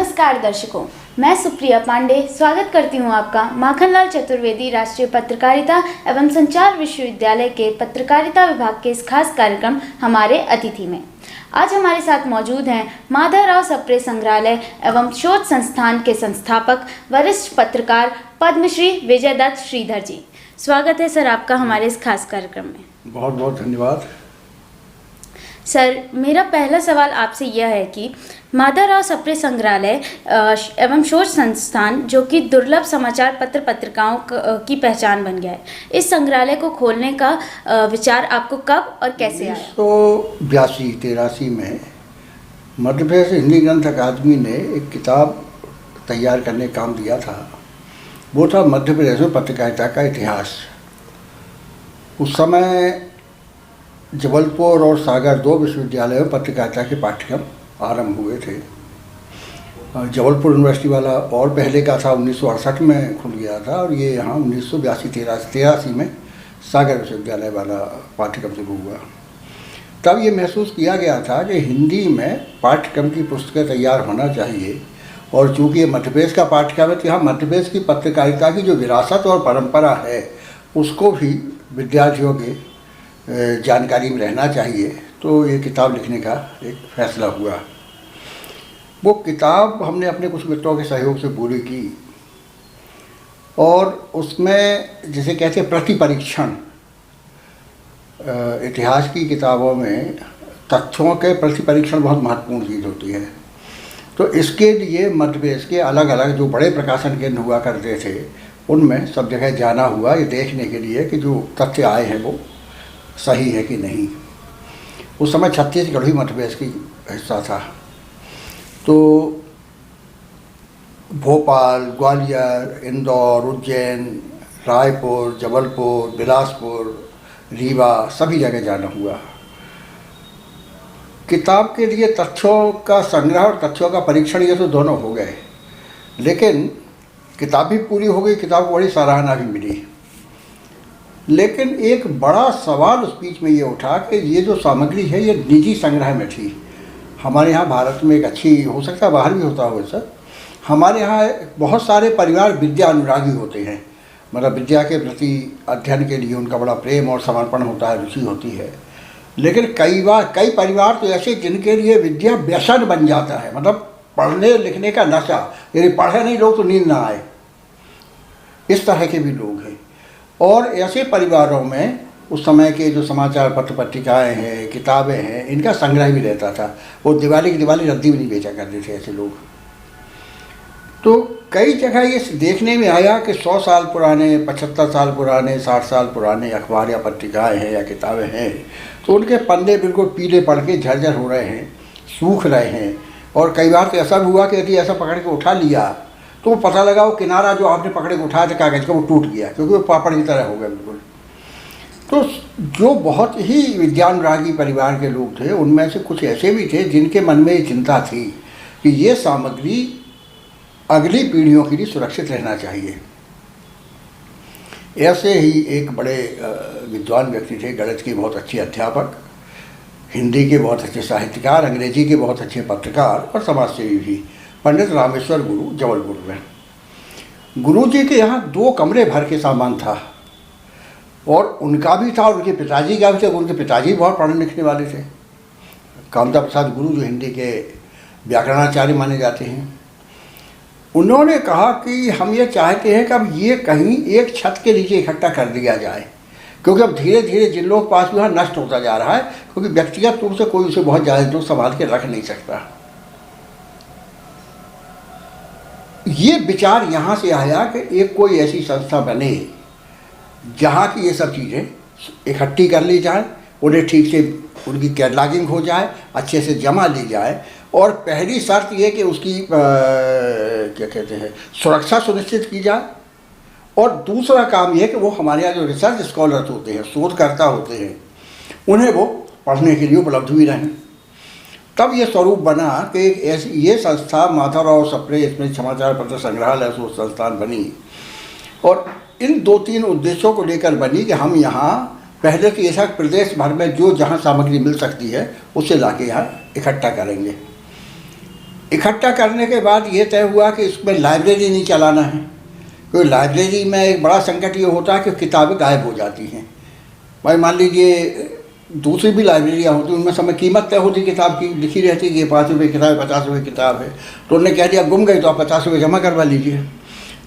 नमस्कार दर्शकों, मैं सुप्रिया पांडे स्वागत करती हूं आपका माखनलाल चतुर्वेदी राष्ट्रीय पत्रकारिता एवं संचार विश्वविद्यालय के पत्रकारिता विभाग के इस खास कार्यक्रम हमारे अतिथि में। आज हमारे साथ मौजूद हैं माधवराव सप्रे संग्रहालय एवं शोध संस्थान के संस्थापक वरिष्ठ पत्रकार पद्मश्री विजय दत्त श्रीधर जी। स्वागत है सर आपका हमारे इस खास कार्यक्रम में। बहुत बहुत धन्यवाद। सर, मेरा पहला सवाल आपसे यह है कि माधवराव सप्रे संग्रहालय एवं शोध संस्थान जो कि दुर्लभ समाचार पत्र पत्रिकाओं की पहचान बन गया है, इस संग्रहालय को खोलने का विचार आपको कब और कैसे आया? 1982-83 में मध्य प्रदेश हिंदी ग्रंथ अकादमी ने एक किताब तैयार करने का काम दिया था। वो था मध्य प्रदेश में पत्रकारिता का इतिहास। उस समय जबलपुर और सागर दो विश्वविद्यालयों में पत्रकारिता के पाठ्यक्रम आरंभ हुए थे। जबलपुर यूनिवर्सिटी वाला और पहले का था, 1968 में खुल गया था, और ये यहाँ 1982-83 में सागर विश्वविद्यालय वाला पाठ्यक्रम शुरू हुआ। तब ये महसूस किया गया था कि हिंदी में पाठ्यक्रम की पुस्तकें तैयार होना चाहिए, और चूँकि ये मध्य प्रदेश का पाठ्यक्रम है तो यहाँ मध्य प्रदेश की पत्रकारिता की जो विरासत और परंपरा है उसको भी विद्यार्थियों के जानकारी में रहना चाहिए। तो ये किताब लिखने का एक फैसला हुआ। वो किताब हमने अपने कुछ मित्रों के सहयोग से पूरी की, और उसमें जिसे कहते हैं प्रतिपरीक्षण, इतिहास की किताबों में तथ्यों के प्रतिपरीक्षण बहुत महत्वपूर्ण चीज़ होती है। तो इसके लिए मध्य प्रदेश के अलग अलग जो बड़े प्रकाशन केंद्र हुआ करते थे उनमें सब जगह जाना हुआ, ये देखने के लिए कि जो तथ्य आए हैं वो सही है कि नहीं। उस समय छत्तीसगढ़ भी मध्य प्रदेश की हिस्सा था। तो भोपाल, ग्वालियर, इंदौर, उज्जैन, रायपुर, जबलपुर, बिलासपुर, रीवा सभी जगह जाना हुआ। किताब के लिए तथ्यों का संग्रह और तथ्यों का परीक्षण ये तो दोनों हो गए, लेकिन किताब भी पूरी हो गई, किताब को बड़ी सराहना भी मिली। लेकिन एक बड़ा सवाल उस बीच में ये उठा कि ये जो सामग्री है ये निजी संग्रह में थी। हमारे यहाँ भारत में एक अच्छी, हो सकता है बाहर भी होता हो सर, हमारे यहाँ बहुत सारे परिवार विद्या अनुरागी होते हैं, मतलब विद्या के प्रति अध्ययन के लिए उनका बड़ा प्रेम और समर्पण होता है, रुचि होती है। लेकिन कई परिवार तो ऐसे जिनके लिए विद्या व्यसन बन जाता है, मतलब पढ़ने लिखने का नशा, यदि पढ़े नहीं लोग तो नींद ना आए, इस तरह के भी लोग हैं। और ऐसे परिवारों में उस समय के जो समाचार पत्र पत्रिकाएँ हैं, किताबें हैं, इनका संग्रह भी रहता था। वो दिवाली की दिवाली रद्दी भी नहीं बेचा करते थे ऐसे लोग। तो कई जगह ये देखने में आया कि 100 साल पुराने, 75 साल पुराने, 60 साल पुराने अखबार या पत्रिकाएँ हैं या किताबें हैं, तो उनके पन्ने बिल्कुल पीले पड़ के झरझर हो रहे हैं, सूख रहे हैं। और कई बार तो ऐसा भी हुआ कि यदि ऐसा पकड़ के उठा लिया तो वो पता लगा वो किनारा जो आपने पकड़े के उठाया था कागज़ का वो टूट गया, क्योंकि वो पापड़ की तरह हो गया बिल्कुल। तो जो बहुत ही विज्ञानरागी परिवार के लोग थे उनमें से कुछ ऐसे भी थे जिनके मन में ये चिंता थी कि ये सामग्री अगली पीढ़ियों के लिए सुरक्षित रहना चाहिए। ऐसे ही एक बड़े विद्वान व्यक्ति थे, गणित के बहुत अच्छे अध्यापक, हिंदी के बहुत अच्छे साहित्यकार, अंग्रेजी के बहुत अच्छे पत्रकार और समाजसेवी भी, पंडित रामेश्वर गुरु, जबलपुर में। गुरु जी के यहाँ 2 कमरे भर के सामान था, और उनका भी था और उनके पिताजी का भी था। उनके पिताजी बहुत पढ़ने लिखने वाले थे, कामता प्रसाद गुरु, जो हिंदी के व्याकरणाचार्य माने जाते हैं। उन्होंने कहा कि हम ये चाहते हैं कि अब ये कहीं एक छत के नीचे इकट्ठा कर दिया जाए, क्योंकि अब धीरे धीरे जिन लोग पास हुआ नष्ट होता जा रहा है, क्योंकि व्यक्तिगत रूप से कोई उसे बहुत ज़्यादा दूर संभाल के रख नहीं सकता। ये विचार यहाँ से आया कि एक कोई ऐसी संस्था बने जहाँ की ये सब चीज़ें इकट्ठी कर ली जाए, उन्हें ठीक से उनकी कैटलॉगिंग हो जाए, अच्छे से जमा ली जाए, और पहली शर्त ये कि उसकी क्या कहते हैं सुरक्षा सुनिश्चित की जाए। और दूसरा काम ये कि वो हमारे यहाँ जो रिसर्च स्कॉलर्स होते हैं, शोधकर्ता होते हैं, उन्हें वो पढ़ने के लिए उपलब्ध भी रहें। तब ये स्वरूप बना कि एक ऐसी ये संस्था माधवराव सप्रे, इसमें समाचार पत्र संग्रहालय शोध संस्थान बनी, और इन 2-3 उद्देश्यों को लेकर बनी कि हम यहाँ पहले तो ऐसा प्रदेश भर में जो जहाँ सामग्री मिल सकती है उसे लाके यहाँ इकट्ठा करेंगे। इकट्ठा करने के बाद ये तय हुआ कि इसमें लाइब्रेरी नहीं चलाना है, क्योंकि लाइब्रेरी में एक बड़ा संकट ये होता है कि किताबें गायब हो जाती हैं। भाई मान लीजिए दूसरी भी लाइब्रेरियाँ होती, उनमें समय कीमत तय होती किताब की, लिखी रहती कि 5 रुपये किताब है, 50 रुपये किताब है, तो उन्होंने कह दिया गुम गई तो आप 50 रुपये जमा करवा लीजिए।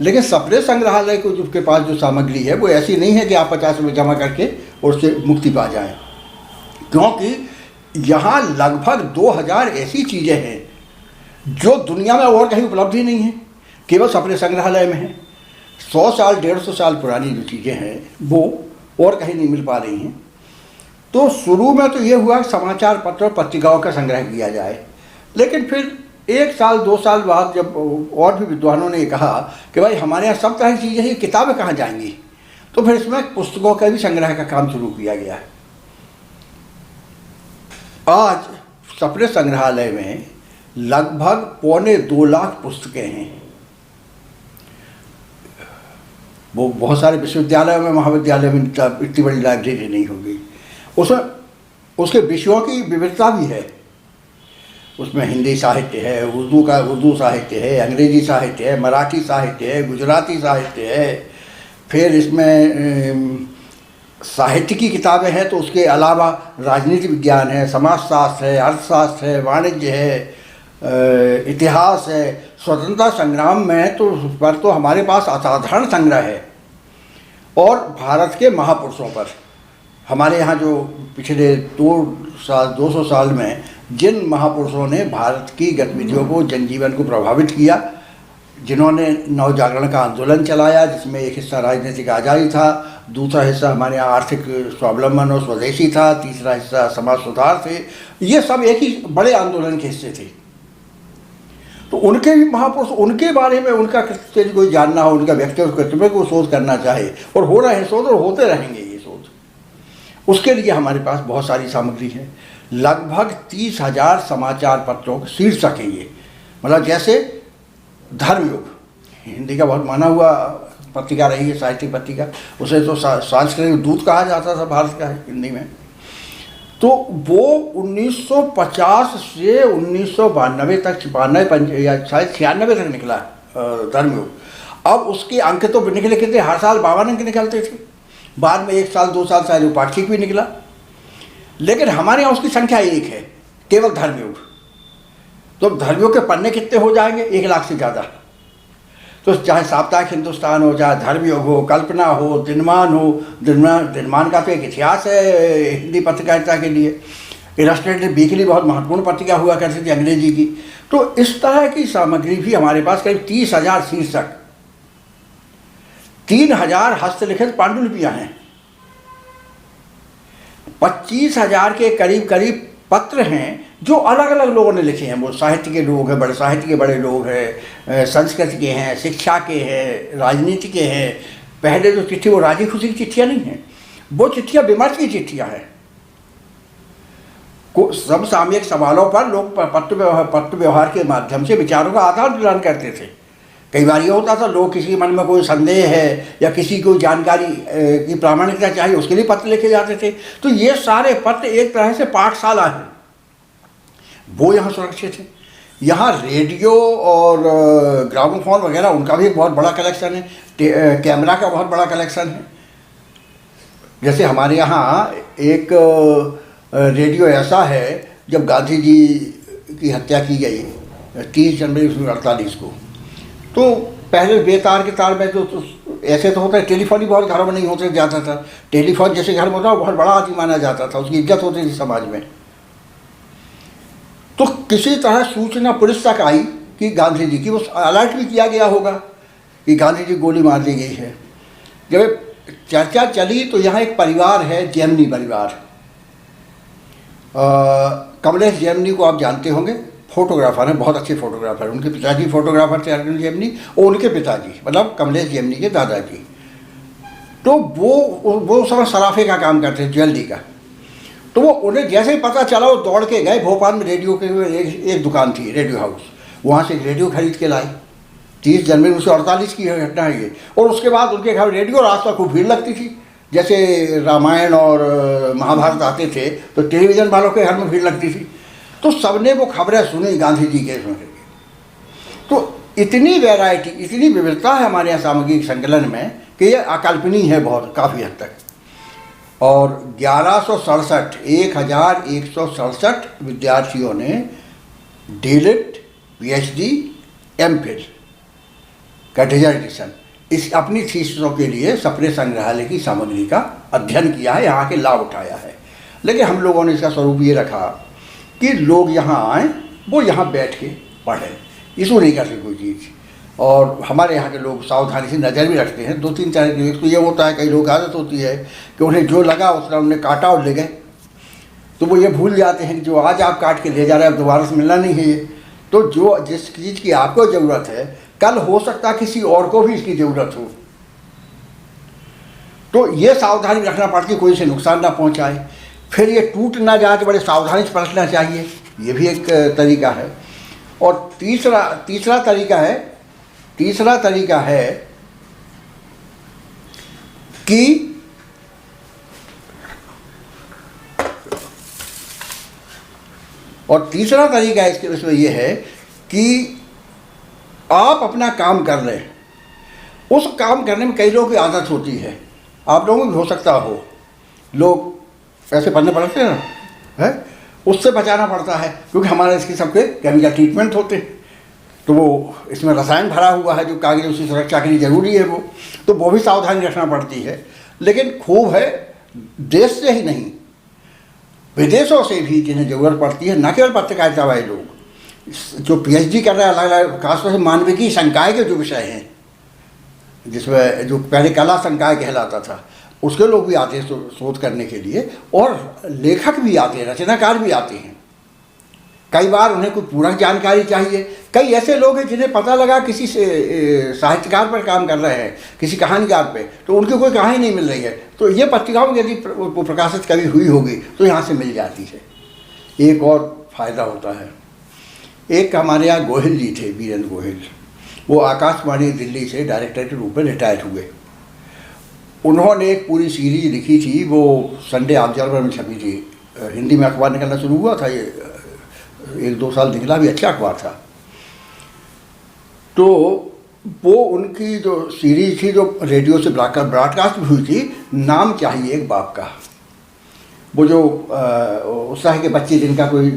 लेकिन सप्रे संग्रहालय को के पास जो सामग्री है वो ऐसी नहीं है कि आप 50 रुपये जमा करके उससे मुक्ति पा जाएं, क्योंकि यहाँ लगभग 2000 ऐसी चीज़ें हैं जो दुनिया में और कहीं उपलब्ध ही नहीं है, केवल सप्रे संग्रहालय में है। 100 साल 150 साल पुरानी जो चीज़ें हैं वो और कहीं नहीं मिल पा रही हैं। तो शुरू में तो ये हुआ समाचार पत्र और पत्रिकाओं का संग्रह किया जाए, लेकिन फिर 1 साल 2 साल बाद जब और भी विद्वानों ने कहा कि भाई हमारे यहाँ सब तरह की चीज़ें हैं, किताबें कहाँ जाएंगी, तो फिर इसमें पुस्तकों का भी संग्रह का काम शुरू किया गया है। आज सप्रे संग्रहालय में लगभग 2.25 लाख पुस्तकें हैं। वो बहुत सारे विश्वविद्यालयों में, महाविद्यालय में इतनी बड़ी लाइब्रेरी नहीं होगी। उसमें उसके विषयों की विविधता भी है। उसमें हिंदी साहित्य है, उर्दू साहित्य है, अंग्रेजी साहित्य है, मराठी साहित्य है, गुजराती साहित्य है। फिर इसमें साहित्य की किताबें हैं, तो उसके अलावा राजनीति विज्ञान है, समाजशास्त्र है, अर्थशास्त्र है, वाणिज्य है, इतिहास है। स्वतंत्रता संग्राम में तो हमारे पास असाधारण संग्रह है। और भारत के महापुरुषों पर हमारे यहाँ जो पिछले 200 साल में जिन महापुरुषों ने भारत की गतिविधियों को, जनजीवन को प्रभावित किया, जिन्होंने नवजागरण का आंदोलन चलाया, जिसमें एक हिस्सा राजनीतिक आज़ादी था, दूसरा हिस्सा हमारे यहाँ आर्थिक स्वावलंबन और स्वदेशी था, तीसरा हिस्सा समाज सुधार थे, ये सब एक ही बड़े आंदोलन के हिस्से थे। तो उनके भी महापुरुष, उनके बारे में उनका कृत्य कोई जानना हो, उनका व्यक्तिगत कृत्य को शोध करना चाहे, और हो रहे हैं शोध और होते रहेंगे ये शोध, उसके लिए हमारे पास बहुत सारी सामग्री है। लगभग 30,000 समाचार पत्रों के शीर्षक हैं ये। मतलब जैसे धर्मयुग हिंदी का बहुत माना हुआ पत्रिका रही है, साहित्यिक पत्रिका, उसे तो सांस्कृतिक दूत कहा जाता था भारत का हिंदी में। तो वो 1950 से 1992 तक, 92 या शायद 96 तक निकला धर्मयुग। अब उसके अंक तो निकले कितने, हर साल 52 अंक निकलते थे। बाद में 1 साल 2 साल शायद पाक्षिक भी निकला, लेकिन हमारे यहाँ उसकी संख्या 1 है, केवल धर्मयुग। तो धर्मयुग के पन्ने कितने हो जाएंगे, 1 लाख से ज़्यादा। तो चाहे साप्ताहिक हिंदुस्तान हो, चाहे धर्मयुग हो, कल्पना हो, दिनमान हो, दिनमान का तो एक इतिहास है हिंदी पत्रकारिता के लिए। इलस्ट्रेटेड वीकली बहुत महत्वपूर्ण पत्रिका हुआ करती थी अंग्रेजी की। तो इस तरह की सामग्री भी हमारे पास करीब 30,000 शीर्षक, 3,000 हस्तलिखित पांडुलिपियाँ हैं, 25,000 के करीब करीब पत्र हैं जो अलग अलग लोगों ने लिखे हैं। वो साहित्य के लोग हैं, बड़े साहित्य के बड़े लोग हैं, संस्कृत के हैं, शिक्षा के हैं, राजनीति के हैं। पहले जो चिट्ठी वो राजी खुशी की चिट्ठियाँ नहीं हैं, वो चिट्ठियाँ विमर्श की चिट्ठियाँ हैं। समसामयिक सवालों पर लोग पत्र व्यवहार के माध्यम से विचारों का आदान प्रदान करते थे। कई बार ये होता था लोग किसी मन में कोई संदेह है या किसी को जानकारी की प्रामाणिकता चाहिए, उसके लिए पत्र लिखे जाते थे। तो ये सारे पत्र एक तरह से पाठशाला हैं, वो यहाँ सुरक्षित है। यहाँ रेडियो और ग्रामोफोन वगैरह उनका भी एक बहुत बड़ा कलेक्शन है, कैमरा का बहुत बड़ा कलेक्शन है। जैसे हमारे यहाँ एक रेडियो ऐसा है, जब गांधी जी की हत्या की गई 30 जनवरी 1948 को, तो पहले बेतार के तार में तो ऐसे तो होता है, टेलीफोन ही बहुत घरों में नहीं होते जाता था। टेलीफोन जैसे घर में होता बहुत बड़ा आदमी माना जाता था, उसकी इज्जत होती थी समाज में। तो किसी तरह सूचना पुलिस तक आई कि गांधी जी की, वो अलर्ट भी किया गया होगा कि गांधी जी गोली मार दी गई है। जब चर्चा चली तो यहाँ एक परिवार है, जेमनी परिवार। कमलेश जेमनी को आप जानते होंगे, फोटोग्राफर हैं, बहुत अच्छे फोटोग्राफर। उनके पिताजी फोटोग्राफर थे अर्जुन जेमनी, और उनके पिताजी मतलब कमलेश जेमनी के दादाजी, तो वो समय सराफे का काम करते थे, ज्वेलरी का। तो वो उन्हें जैसे ही पता चला वो दौड़ के गए। भोपाल में रेडियो के एक दुकान थी, रेडियो हाउस, वहाँ से रेडियो खरीद के लाए। 30 जनवरी 1948 की घटना है ये। और उसके बाद उनके घर रेडियो और आस पास खूब भीड़ लगती थी। जैसे रामायण और महाभारत आते थे तो टेलीविज़न वालों के घर में भीड़ लगती थी। तो सबने वो खबरें सुनी गांधी जी के, तो इतनी वैरायटी, इतनी विविधता है हमारे यहाँ सामग्रिक संकलन में कि ये अकल्पनीय है बहुत, काफ़ी हद तक। और 1167 विद्यार्थियों ने डीलिट, पीएचडी, एमफिल का डिजर्टेशन इस अपनी थीसिसों के लिए सप्रे संग्रहालय की सामग्री का अध्ययन किया है, यहाँ के लाभ उठाया है। लेकिन हम लोगों ने इसका स्वरूप ये रखा कि लोग यहाँ आएँ, वो यहाँ बैठ के पढ़ें, इसको नहीं करते कोई चीज़। और हमारे यहाँ के लोग सावधानी से नज़र भी रखते हैं। 2-3 तरह के, एक तो ये होता है, कई लोग आदत होती है कि उन्हें जो लगा उस तरह उन्हें काटा और ले गए, तो वो ये भूल जाते हैं कि जो आज आप काट के ले जा रहे हैं अब दोबारा से मिलना नहीं है ये। तो जो जिस चीज़ की आपको ज़रूरत है, कल हो सकता है किसी और को भी इसकी ज़रूरत हो, तो ये सावधानी रखना पड़ती है, कोई इसे नुकसान ना पहुँचाए। फिर ये टूट ना जाए तो बड़े सावधानी से परखना चाहिए, ये भी एक तरीका है। और तीसरा तरीका है कि इसमें यह है कि आप अपना काम कर रहे हैं, उस काम करने में कई लोगों की आदत होती है, आप लोगों को भी हो सकता हो, लोग पैसे भरने पड़ते हैं ना, है उससे बचाना पड़ता है, क्योंकि हमारे इसके सबके केमिकल ट्रीटमेंट होते हैं, तो वो इसमें रसायन भरा हुआ है जो कागज उसकी सुरक्षा के लिए ज़रूरी है, वो भी सावधानी रखना पड़ती है। लेकिन खूब है, देश से ही नहीं विदेशों से भी जिन्हें ज़रूरत पड़ती है, न केवल पत्रकारिता वाले लोग, जो पीएचडी कर रहे हैं अलग अलग, खासतौर से मानविकी संकाय के जो विषय हैं, जिसमें जो पहले कला संकाय कहलाता था, उसके लोग भी आते हैं शोध करने के लिए, और लेखक भी आते हैं, रचनाकार भी आते हैं। कई बार उन्हें कोई पूरक जानकारी चाहिए। कई ऐसे लोग हैं जिन्हें पता लगा किसी साहित्यकार पर काम कर रहे हैं, किसी कहानीकार पे, तो उनकी कोई कहानी नहीं मिल रही है, तो ये पत्रिकाओं में यदि प्रकाशित कभी हुई होगी तो यहाँ से मिल जाती है। एक और फ़ायदा होता है, एक हमारे यहाँ गोहिल जी थे, वीरेंद्र गोहिल, वो आकाशवाणी दिल्ली से डायरेक्टर के रूप में रिटायर हुए। उन्होंने एक पूरी सीरीज लिखी थी, वो संडे ऑब्जर्वर में छपी थी, हिंदी में अखबार निकलना शुरू हुआ था, ये 1-2 साल निकला, भी अच्छा अखबार था। तो वो उनकी जो सीरीज थी, जो रेडियो से ब्रॉडकास्ट भी हुई थी, नाम चाहिए एक बाप का। वो जो उस तरह के बच्चे जिनका कोई